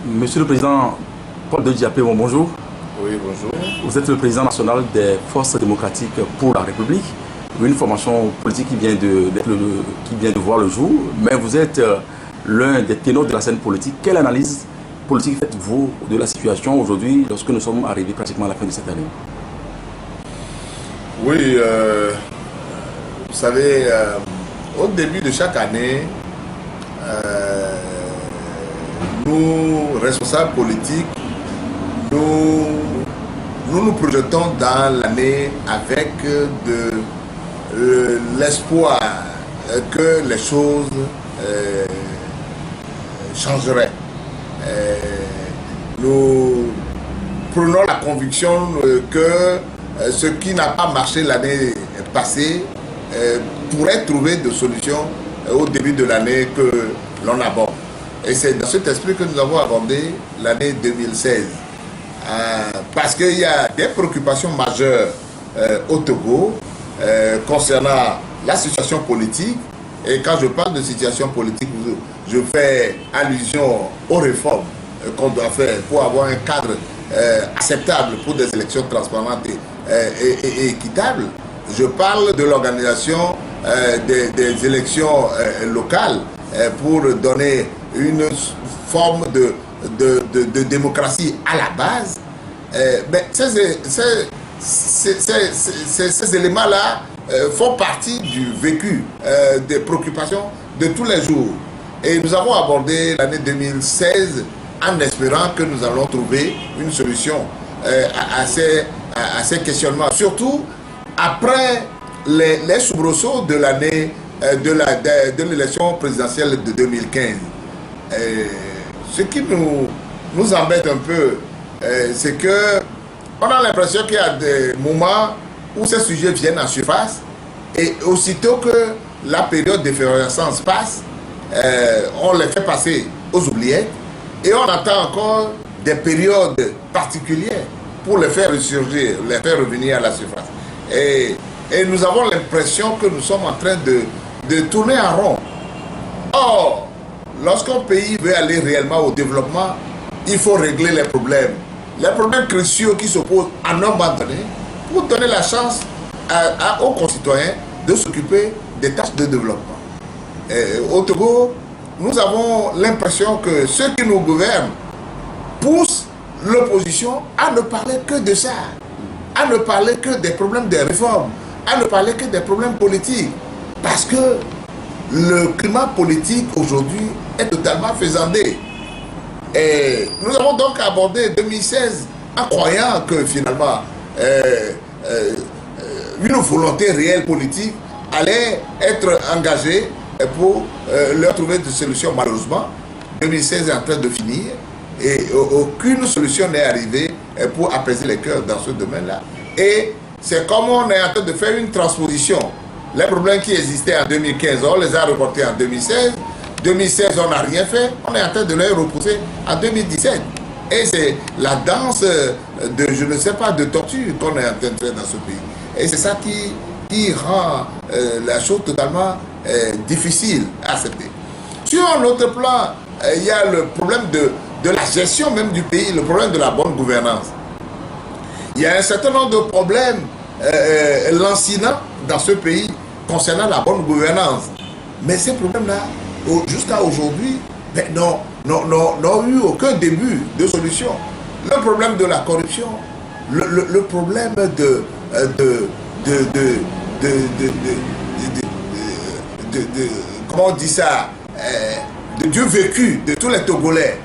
Monsieur le Président Paul de Diapé, bonjour. Oui, bonjour. Vous êtes le président national des Forces démocratiques pour la République, une formation politique qui vient de voir le jour, mais vous êtes l'un des ténors de la scène politique. Quelle analyse politique faites-vous de la situation aujourd'hui lorsque nous sommes arrivés pratiquement à la fin de cette année? Oui, vous savez, au début de chaque année, nous, responsables politiques, nous projetons dans l'année avec l'espoir que les choses changeraient. Nous prenons la conviction que ce qui n'a pas marché l'année passée pourrait trouver des solutions au début de l'année que l'on aborde. Et c'est dans cet esprit que nous avons abordé l'année 2016. Parce qu'il y a des préoccupations majeures au Togo concernant la situation politique. Et quand je parle de situation politique, je fais allusion aux réformes qu'on doit faire pour avoir un cadre acceptable pour des élections transparentes et équitables. Je parle de l'organisation des élections locales pour donner une forme de démocratie à la base. Mais ces éléments-là font partie du vécu, des préoccupations de tous les jours. Et nous avons abordé l'année 2016 en espérant que nous allons trouver une solution à ces questionnements. Surtout après les soubresauts de l'année de l'élection présidentielle de 2015. Ce qui nous embête un peu, c'est que on a l'impression qu'il y a des moments où ces sujets viennent en surface et aussitôt que la période d'effervescence passe, on les fait passer aux oubliettes et on attend encore des périodes particulières pour les faire ressurgir, les faire revenir à la surface. Et nous avons l'impression que nous sommes en train de tourner en rond. Or, lorsqu'un pays veut aller réellement au développement, il faut régler les problèmes cruciaux qui se posent à un moment donné pour donner la chance aux concitoyens de s'occuper des tâches de développement. Au Togo, nous avons l'impression que ceux qui nous gouvernent poussent l'opposition à ne parler que de ça, à ne parler que des problèmes des réformes, à ne parler que des problèmes politiques. Parce que le climat politique aujourd'hui est totalement faisandé. Et nous avons donc abordé 2016 en croyant que finalement une volonté réelle politique allait être engagée pour leur trouver des solutions. Malheureusement, 2016 est en train de finir et aucune solution n'est arrivée pour apaiser les cœurs dans ce domaine-là. Et c'est comme on est en train de faire une transposition. Les problèmes qui existaient en 2015, on les a reportés en 2016. 2016, on n'a rien fait. On est en train de les repousser en 2017. Et c'est la danse de, je ne sais pas, de torture qu'on est en train de faire dans ce pays. Et c'est ça qui rend la chose totalement difficile à accepter. Sur un autre plan, il y a le problème de la gestion même du pays, le problème de la bonne gouvernance. Il y a un certain nombre de problèmes lancinants dans ce pays concernant la bonne gouvernance. Mais ces problèmes-là, jusqu'à aujourd'hui, n'ont eu aucun début de solution. Le problème de la corruption, le problème comment on dit ça, du vécu de tous les Togolais.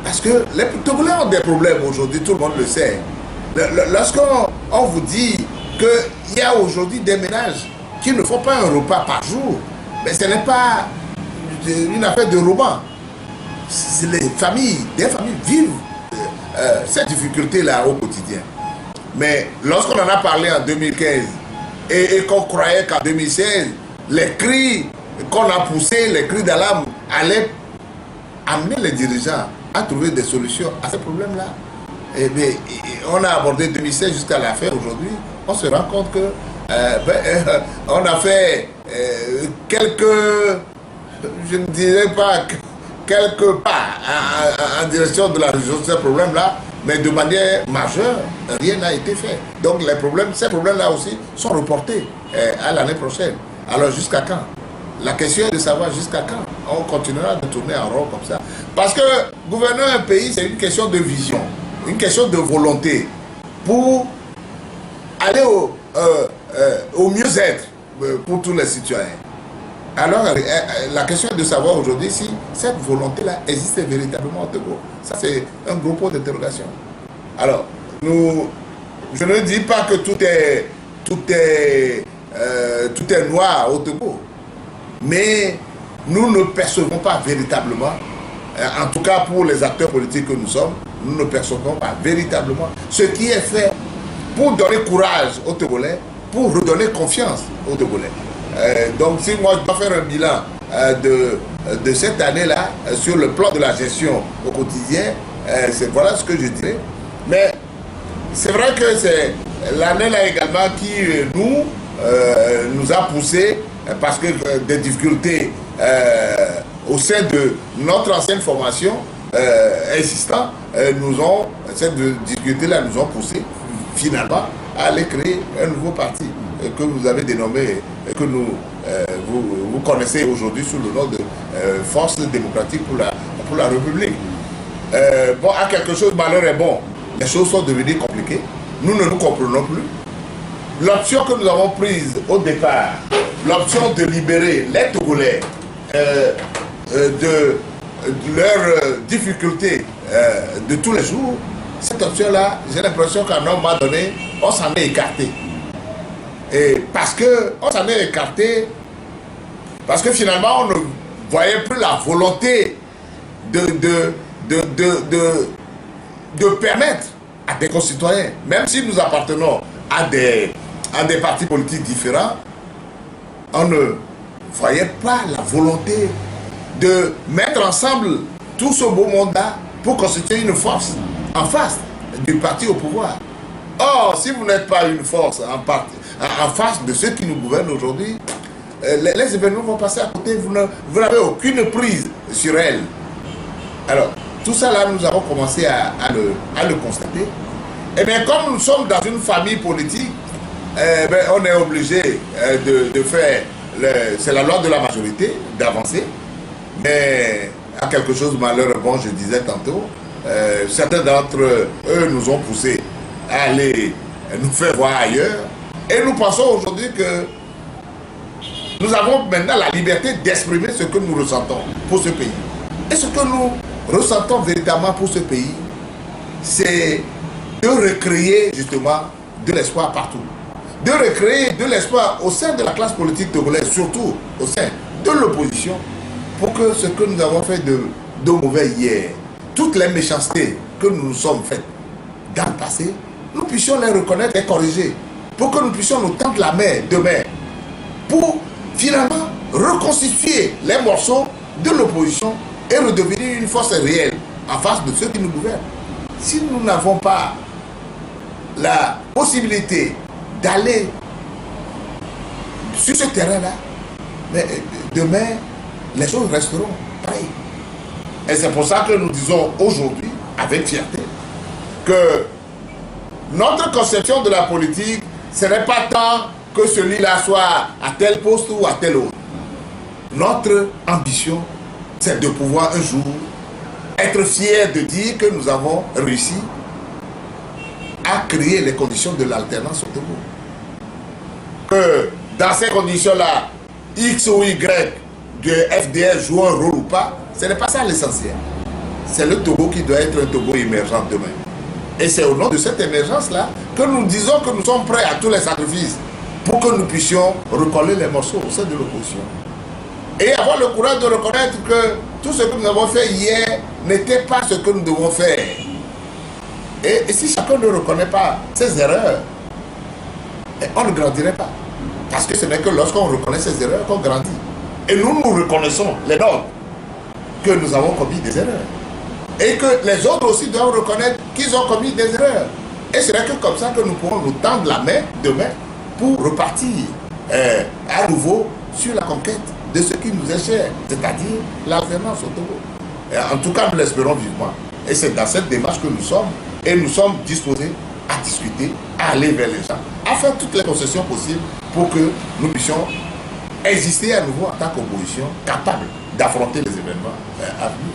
Parce que les Togolais ont des problèmes aujourd'hui, tout le monde le sait. Lorsqu'on vous dit qu'il y a aujourd'hui des ménages qui ne font pas un repas par jour, mais ce n'est pas une affaire de roman. Des familles vivent cette difficulté-là au quotidien. Mais lorsqu'on en a parlé en 2015 et qu'on croyait qu'en 2016, les cris qu'on a poussés, les cris d'alarme allaient amener les dirigeants à trouver des solutions à ces problèmes-là. Et bien, on a abordé 2016 jusqu'à la fin aujourd'hui. On se rend compte que on a fait quelques, je ne dirais pas quelques pas, en direction de la résolution de ces problèmes-là, mais de manière majeure, rien n'a été fait. Donc ces problèmes-là aussi sont reportés à l'année prochaine. Alors jusqu'à quand? La question est de savoir jusqu'à quand on continuera de tourner en rond comme ça. Parce que gouverner un pays, c'est une question de vision, une question de volonté pour aller au mieux-être pour tous les citoyens. Alors, la question est de savoir aujourd'hui si cette volonté-là existe véritablement au Togo. Ça, c'est un gros point d'interrogation. Alors, je ne dis pas que tout est noir au Togo, mais nous ne percevons pas véritablement, en tout cas pour les acteurs politiques que nous sommes, nous ne percevons pas véritablement ce qui est fait pour donner courage aux Togolais, pour redonner confiance aux Togolais. Donc si moi je dois faire un bilan de cette année-là, sur le plan de la gestion au quotidien, voilà ce que je dirais. Mais c'est vrai que c'est l'année-là également qui nous a poussé, parce que des difficultés au sein de notre ancienne formation existant, cette difficulté-là nous ont poussé finalement à aller créer un nouveau parti que vous avez dénommé, que vous connaissez aujourd'hui sous le nom de Force démocratique pour la République. Bon, à quelque chose, malheur est bon. Les choses sont devenues compliquées. Nous ne nous comprenons plus. L'option que nous avons prise au départ, l'option de libérer les Togolais de leurs difficultés de tous les jours, cette option-là, j'ai l'impression qu'à un moment donné, on s'en est écarté. Et parce qu'on s'en est écarté, parce que finalement, on ne voyait plus la volonté de permettre à des concitoyens, même si nous appartenons à des partis politiques différents, on ne voyait pas la volonté de mettre ensemble tout ce beau monde-là pour constituer une force en face du parti au pouvoir. Or, si vous n'êtes pas une force en face de ceux qui nous gouvernent aujourd'hui, les événements vont passer à côté, vous n'avez aucune prise sur elles. Alors, tout ça là, nous avons commencé à le constater. Et bien, comme nous sommes dans une famille politique, on est obligé de faire, c'est la loi de la majorité, d'avancer. Mais à quelque chose de malheureux, bon, je disais tantôt, certains d'entre eux nous ont poussés à aller nous faire voir ailleurs. Et nous pensons aujourd'hui que nous avons maintenant la liberté d'exprimer ce que nous ressentons pour ce pays. Et ce que nous ressentons véritablement pour ce pays, c'est de recréer justement de l'espoir partout. De recréer de l'espoir au sein de la classe politique togolaise, surtout au sein de l'opposition, pour que ce que nous avons fait de mauvais hier, toutes les méchancetés que nous nous sommes faites dans le passé, nous puissions les reconnaître et corriger, pour que nous puissions nous tendre la main demain, pour finalement reconstituer les morceaux de l'opposition et redevenir une force réelle en face de ceux qui nous gouvernent. Si nous n'avons pas la possibilité d'aller sur ce terrain-là, mais demain, les choses resteront pareilles. Et c'est pour ça que nous disons aujourd'hui, avec fierté, que notre conception de la politique, ce n'est pas tant que celui-là soit à tel poste ou à tel autre. Notre ambition, c'est de pouvoir un jour être fiers de dire que nous avons réussi à créer les conditions de l'alternance au Togo. Que dans ces conditions-là, X ou Y de FDS joue un rôle ou pas, ce n'est pas ça l'essentiel. C'est le Togo qui doit être un Togo émergent demain. Et c'est au nom de cette émergence-là que nous disons que nous sommes prêts à tous les sacrifices pour que nous puissions recoller les morceaux au sein de l'opposition. Et avoir le courage de reconnaître que tout ce que nous avons fait hier n'était pas ce que nous devons faire. Et si chacun ne reconnaît pas ses erreurs, on ne grandirait pas. Parce que ce n'est que lorsqu'on reconnaît ses erreurs qu'on grandit. Et nous reconnaissons, les nôtres, que nous avons commis des erreurs. Et que les autres aussi doivent reconnaître qu'ils ont commis des erreurs. Et ce n'est que comme ça que nous pourrons nous tendre la main demain pour repartir à nouveau sur la conquête de ce qui nous est cher, c'est-à-dire l'alternance au Togo. En tout cas, nous l'espérons vivement. Et c'est dans cette démarche que nous sommes. Et nous sommes disposés à discuter, à aller vers les gens, à faire toutes les concessions possibles pour que nous puissions exister à nouveau en tant qu'opposition capable d'affronter les événements à venir.